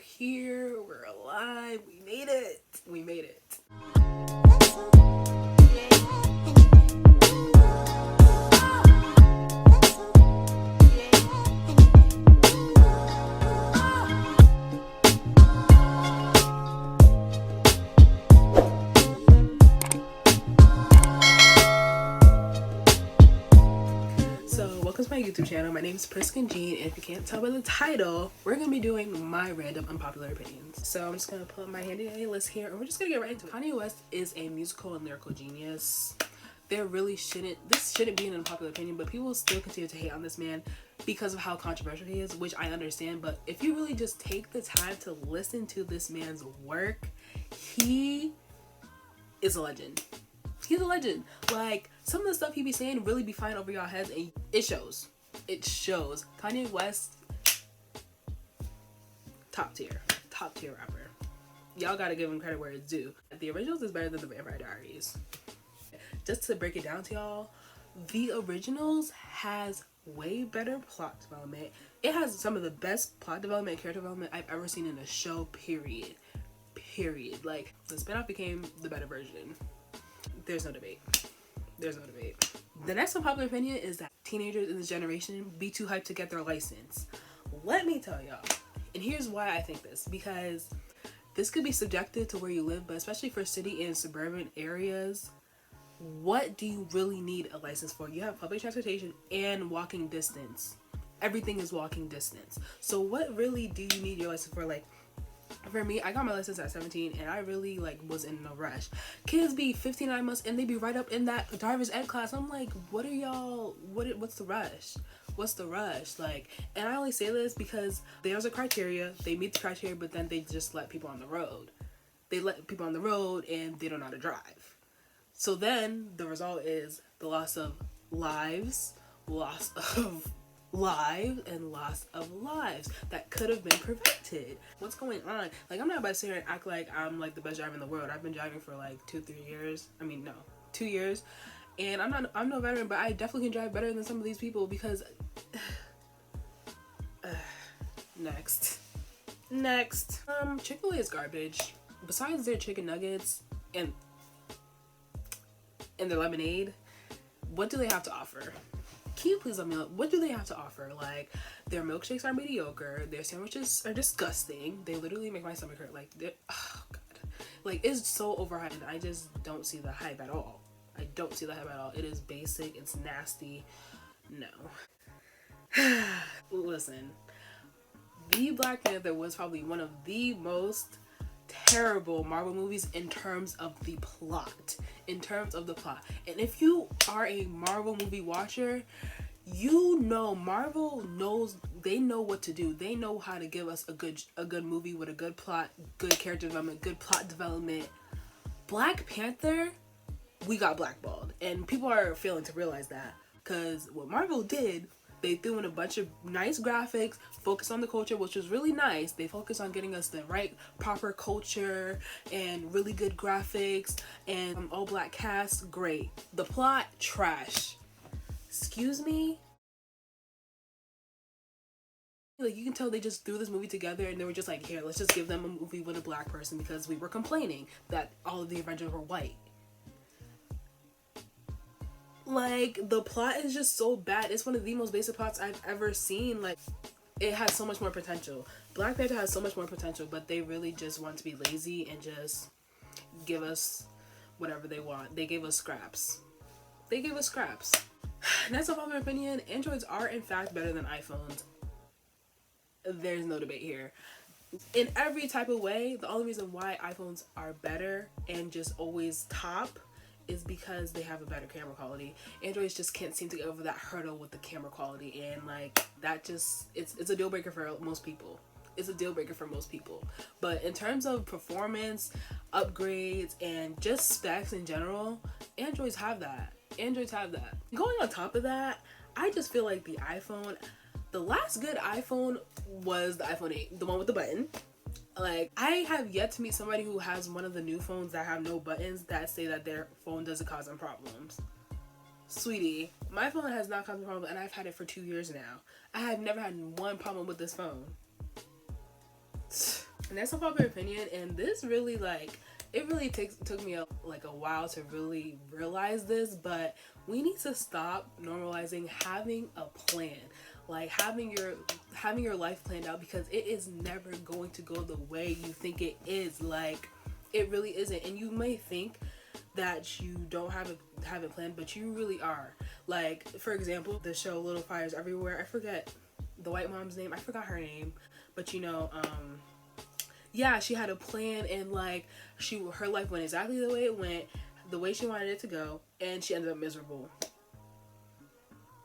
here, we're alive, we made it, we made it. Welcome to my YouTube channel. My name is Prisca Jean, and if you can't tell by the title, we're gonna be doing my random unpopular opinions. So I'm just gonna put my handy dandy list here, and we're just gonna get right into it. Connie West is a musical and lyrical genius. This shouldn't be an unpopular opinion, but people still continue to hate on this man because of how controversial he is, which I understand. But if you really just take the time to listen to this man's work, he is a legend. He's a legend. Like, some of the stuff he be saying really be flying over y'all heads, and it shows. It shows. Connie West, top tier rapper. Y'all gotta give him credit where it's due. The originals is better than the Vampire Diaries. Just to break it down to y'all, the originals has way better plot development. It has some of the best plot development and character development I've ever seen in a show, period. Like, the spinoff became the better version. There's no debate. The next unpopular opinion is that teenagers in this generation be too hyped to get their license. Let me tell y'all, and here's why I think this, because this could be subjective to where you live, but especially for city and suburban areas, what do you really need a license for? You have public transportation and walking distance. Everything is walking distance. So what really do you need your license for? Like, for me, I got my license at 17, and I really was in no rush. Kids be 15, 9 months, and they be right up in that driver's ed class. I'm like, what are y'all? What's the rush? What's the rush? Like, and I only say this because there's a criteria. They meet the criteria, but then they just let people on the road. They let people on the road, and they don't know how to drive. So then the result is the loss of lives, loss of that could have been prevented. What's going on? Like, I'm not about to sit here and act like I'm like the best driver in the world. I've been driving for like 2 years, and I'm no veteran, but I definitely can drive better than some of these people. Because next Chick-fil-A is garbage. Besides their chicken nuggets and their lemonade, what do they have to offer? Can you please let me know, what do they have to offer? Like, their milkshakes are mediocre, their sandwiches are disgusting, they literally make my stomach hurt. Like, oh god, like, it's so overhyped, and I just don't see the hype at all. It is basic, it's nasty. No. Listen, the Black Panther was probably one of the most terrible Marvel movies in terms of the plot. And if you are a Marvel movie watcher, you know Marvel knows, they know what to do. They know how to give us a good movie with a good plot, good character development, good plot development. Black Panther, we got blackballed, and people are failing to realize that, because what Marvel did, they threw in a bunch of nice graphics, focused on the culture, which was really nice. They focused on getting us the right, proper culture and really good graphics and all black cast. Great. The plot, trash. Excuse me? Like, you can tell they just threw this movie together, and they were just like, here, let's just give them a movie with a black person, because we were complaining that all of the Avengers were white. Like, the plot is just so bad. It's one of the most basic plots I've ever seen. Like, it has so much more potential. Black Panther has so much more potential, but they really just want to be lazy and just give us whatever they want. They gave us scraps. That's a popular opinion. Androids are, in fact, better than iPhones. There's no debate here. In every type of way, the only reason why iPhones are better and just always top is because they have a better camera quality. Androids just can't seem to get over that hurdle with the camera quality, and like, that just, it's a deal breaker for most people. But in terms of performance, upgrades, and just specs in general, Androids have that. Going on top of that, I just feel like the last good iPhone was the iPhone 8, the one with the button. Like, I have yet to meet somebody who has one of the new phones that have no buttons that say that their phone doesn't cause them problems. Sweetie, my phone has not caused me problems, and I've had it for 2 years now. I have never had one problem with this phone. And that's a popular opinion, and this really like it really took me a while to really realize this, but we need to stop normalizing having a plan, like having your life planned out, because it is never going to go the way you think it is. Like, it really isn't. And you may think that you don't have it planned, but you really are. Like, for example, the show Little Fires Everywhere, I forget the white mom's name, I forgot her name, but you know, yeah, she had a plan, and like her life went exactly the way it went, the way she wanted it to go, and she ended up miserable.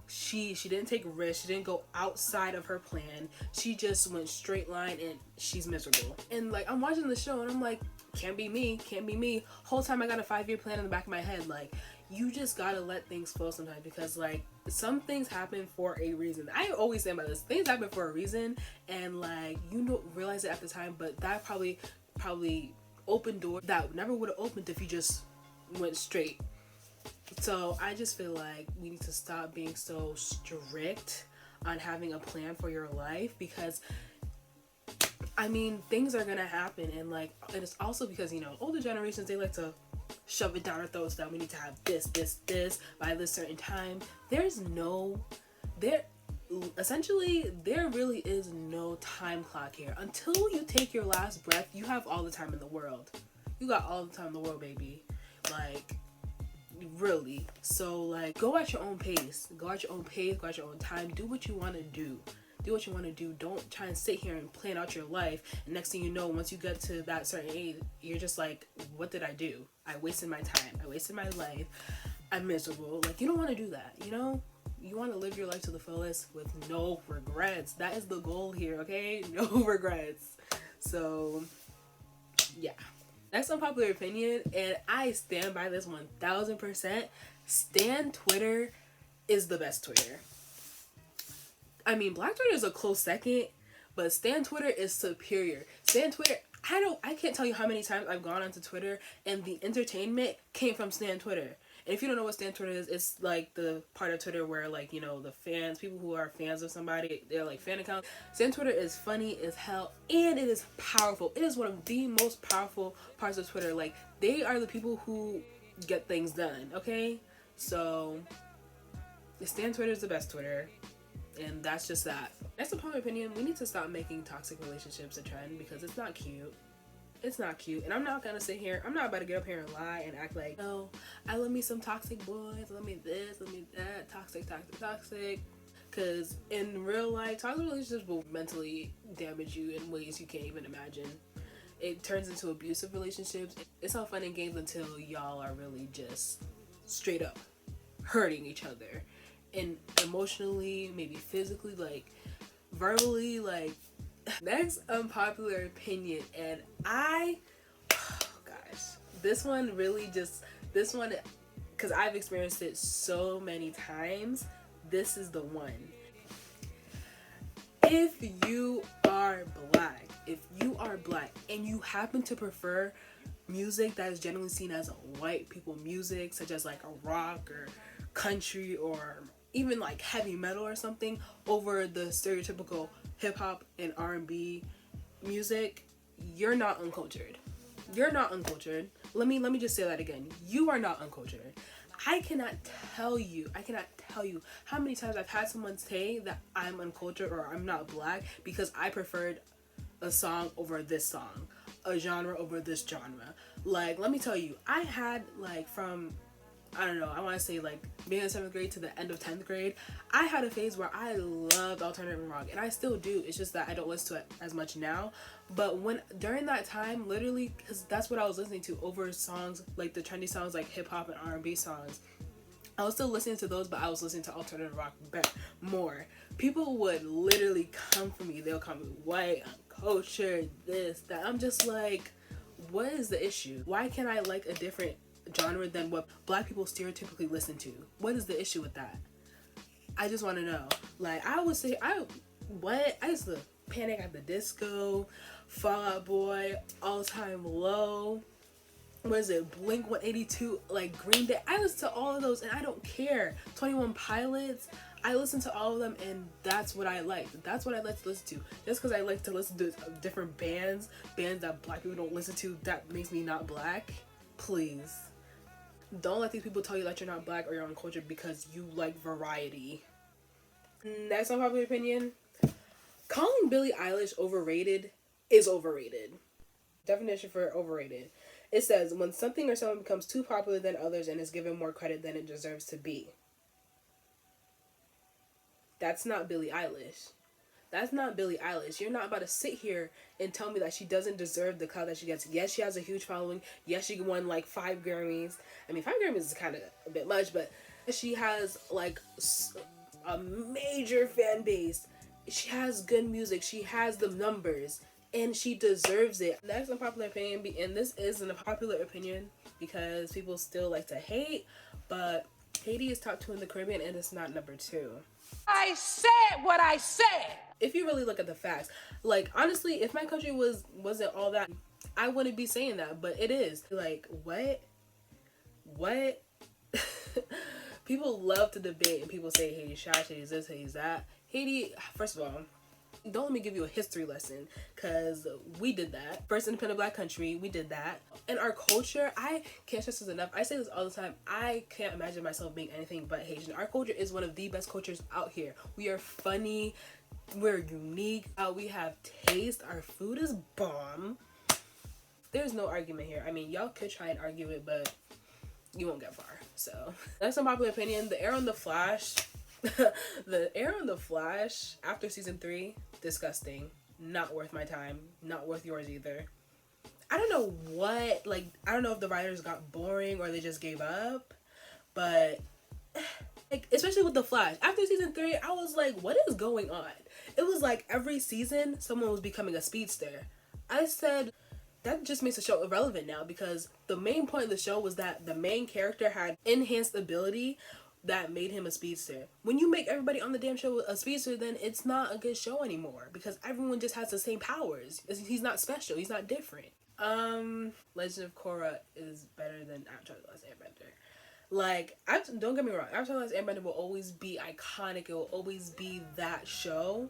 She didn't take risks, she didn't go outside of her plan, she just went straight line, and she's miserable. And like, I'm watching the show and I'm like, can't be me. Whole time I got a 5-year plan in the back of my head. Like, you just gotta let things flow sometimes, because like some things happen for a reason. I always say about this, things happen for a reason, and like, you don't realize it at the time, but that probably opened doors that never would have opened if you just went straight. So I just feel like we need to stop being so strict on having a plan for your life, because I mean, things are gonna happen, and like, and it's also because, you know, older generations, they like to shove it down our throats that we need to have this by this certain time. Essentially there really is no time clock here. Until you take your last breath, you have all the time in the world. You got all the time in the world, baby. Like, really. So like, go at your own pace, go at your own time, do what you want to do. Don't try and sit here and plan out your life, and next thing you know, once you get to that certain age, you're just like, what did I do? I wasted my time, I wasted my life, I'm miserable. Like, you don't want to do that, you know? You want to live your life to the fullest with no regrets. That is the goal here, okay? No regrets. So yeah, next unpopular opinion, and I stand by this 1000%. Stan Twitter is the best Twitter. I mean, Black Twitter is a close second, but Stan Twitter is superior. Stan Twitter, I can't tell you how many times I've gone onto Twitter and the entertainment came from Stan Twitter. And if you don't know what Stan Twitter is, it's like the part of Twitter where, like, you know, the fans, people who are fans of somebody, they're like fan accounts. Stan Twitter is funny as hell, and it is powerful. It is one of the most powerful parts of Twitter. Like, they are the people who get things done, okay? So, Stan Twitter is the best Twitter. And that's just that. That's the public opinion. We need to stop making toxic relationships a trend, because it's not cute. It's not cute. And I'm not gonna sit here, I'm not about to get up here and lie and act like, no, I love me some toxic boys, love me this, love me that, toxic. Because in real life, toxic relationships will mentally damage you in ways you can't even imagine. It turns into abusive relationships. It's all fun and games until y'all are really just straight up hurting each other. And emotionally, maybe physically, like verbally, like. Next unpopular opinion, and this one, because I've experienced it so many times, this is the one. If you are black and you happen to prefer music that is generally seen as white people music, such as like a rock or country or even like heavy metal or something, over the stereotypical hip-hop and R&B music, you're not uncultured. Let me just say that again. You are not uncultured. I cannot tell you how many times I've had someone say that I'm uncultured or I'm not black because I preferred a song over this song, a genre over this genre. Like, let me tell you, I had, like, from, I don't know, I want to say like being in 7th grade to the end of 10th grade, I had a phase where I loved alternative rock, and I still do. It's just that I don't listen to it as much now. But during that time, literally, because that's what I was listening to over songs, like the trendy songs, like hip hop and R&B songs, I was still listening to those, but I was listening to alternative rock more. People would literally come for me. They'll call me white, uncultured, this, that. I'm just like, what is the issue? Why can't I like a different genre than what black people stereotypically listen to? What is the issue with that? I just want to know. Like, I would say, I used to Panic at the Disco, Fall Out Boy, All Time Low, what is it, Blink 182, like Green Day. I listen to all of those and I don't care. 21 Pilots, I listen to all of them, and that's what I like. That's what I like to listen to. Just because I like to listen to different bands that black people don't listen to, that makes me not black. Please. Don't let these people tell you that you're not black or you're on culture because you like variety. Next unpopular opinion. Calling Billie Eilish overrated is overrated. Definition for overrated. It says, when something or someone becomes too popular than others and is given more credit than it deserves to be. That's not Billie Eilish. That's not Billie Eilish. You're not about to sit here and tell me that she doesn't deserve the clout that she gets. Yes, she has a huge following. Yes, she won like 5 Grammys. I mean, 5 Grammys is kind of a bit much, but she has like a major fan base. She has good music. She has the numbers. And she deserves it. Next unpopular opinion, and this is an unpopular opinion because people still like to hate, but Haiti is top 2 in the Caribbean and it's not number 2. I said what I said. If you really look at the facts, like honestly, if my country wasn't all that, I wouldn't be saying that, but it is. Like, what? People love to debate and people say Haiti's trash, Haiti's this, Haiti's that. Haiti, first of all, don't let me give you a history lesson, because we did that. First independent black country, we did that. And our culture, I can't stress this enough. I say this all the time. I can't imagine myself being anything but Haitian. Our culture is one of the best cultures out here. We are funny. We're unique. We have taste. Our food is bomb. There's no argument here. I mean, y'all could try and argue it, but you won't get far. So, that's unpopular opinion. The air on the Flash. The air on the Flash after season 3, disgusting. Not worth my time. Not worth yours either. I don't know what, like, I don't know if the writers got boring or they just gave up, but like, especially with the Flash, after season 3, I was like, what is going on? It was like every season someone was becoming a speedster. I said, that just makes the show irrelevant now, because the main point of the show was that the main character had enhanced ability that made him a speedster. When you make everybody on the damn show a speedster, then it's not a good show anymore, because everyone just has the same powers. He's not special. He's not different. Legend of Korra is better than Avatar: The Last Airbender. Like, don't get me wrong, Avatar: The Last Airbender will always be iconic. It will always be that show.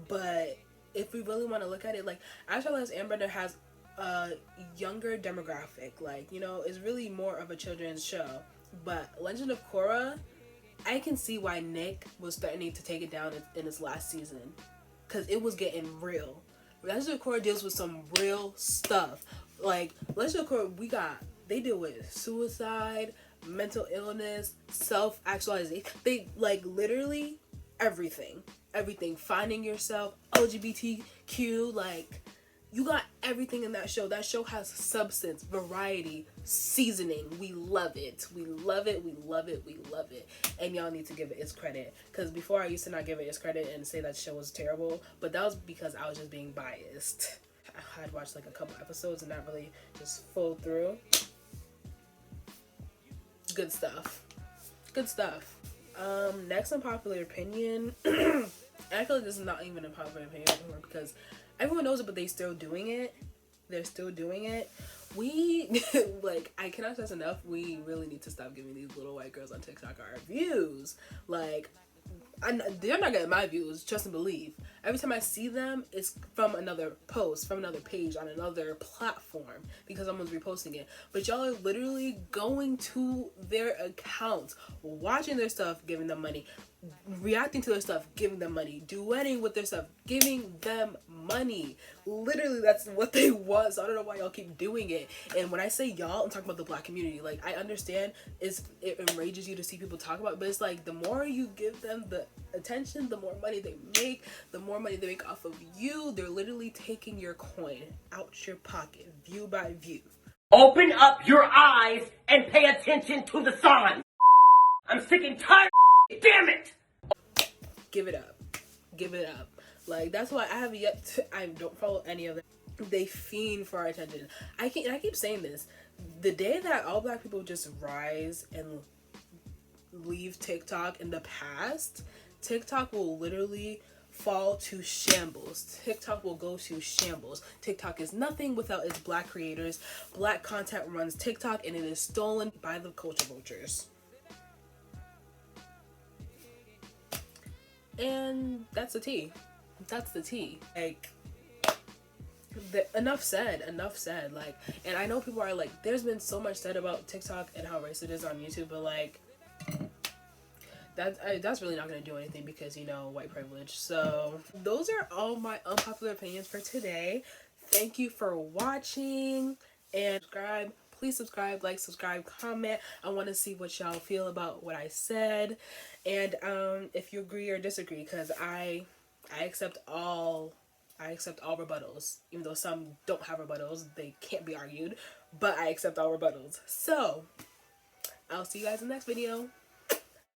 But if we really want to look at it, like, Avatar: The Last Airbender has a younger demographic. Like, you know, it's really more of a children's show. But Legend of Korra, I can see why Nick was threatening to take it down in his last season, because it was getting real. Legend of Korra deals with some real stuff. Like, Legend of Korra, they deal with suicide, mental illness, self-actualization. They, like, literally everything. Finding yourself, LGBTQ, like, you got everything in that show. That show has substance, variety, seasoning. We love it. We love it. We love it. We love it. And y'all need to give it its credit. Because before, I used to not give it its credit and say that show was terrible. But that was because I was just being biased. I had watched like a couple episodes and not really just full through. Good stuff. Good stuff. Next unpopular opinion. I feel like this is not even a popular opinion anymore, because everyone knows it, but they're still doing it. We, like, I cannot stress enough, we really need to stop giving these little white girls on TikTok our views. Like, they're not getting my views, trust and believe. Every time I see them, it's from another post, from another page, on another platform, because someone's reposting it. But y'all are literally going to their accounts, watching their stuff, giving them money, reacting to their stuff, giving them money, duetting with their stuff, giving them money. Literally, that's what they want. So I don't know why y'all keep doing it. And when I say y'all, I'm talking about the black community. Like, I understand it enrages you to see people talk about it, but it's like, the more you give them the attention, the more money they make, the more money they make off of you. They're literally taking your coin out your pocket, view by view. Open up your eyes and pay attention to the sign. I'm sick and tired. Damn it! Give it up. Like, that's why I don't follow any of them. They fiend for our attention. I keep saying this. The day that all black people just rise and leave TikTok in the past, TikTok will literally fall to shambles. TikTok will go to shambles. TikTok is nothing without its black creators. Black content runs TikTok, and it is stolen by the culture vultures. And that's the tea. That's the tea. Like, enough said. Like, and I know people are like, there's been so much said about TikTok and how racist it is on YouTube, but like, that's really not going to do anything because, you know, white privilege. So those are all my unpopular opinions for today. Thank you for watching, and subscribe. Please subscribe, like, subscribe, comment. I want to see what y'all feel about what I said, and if you agree or disagree, because I accept all rebuttals, even though some don't have rebuttals, they can't be argued, but I accept all rebuttals. So I'll see you guys in the next video.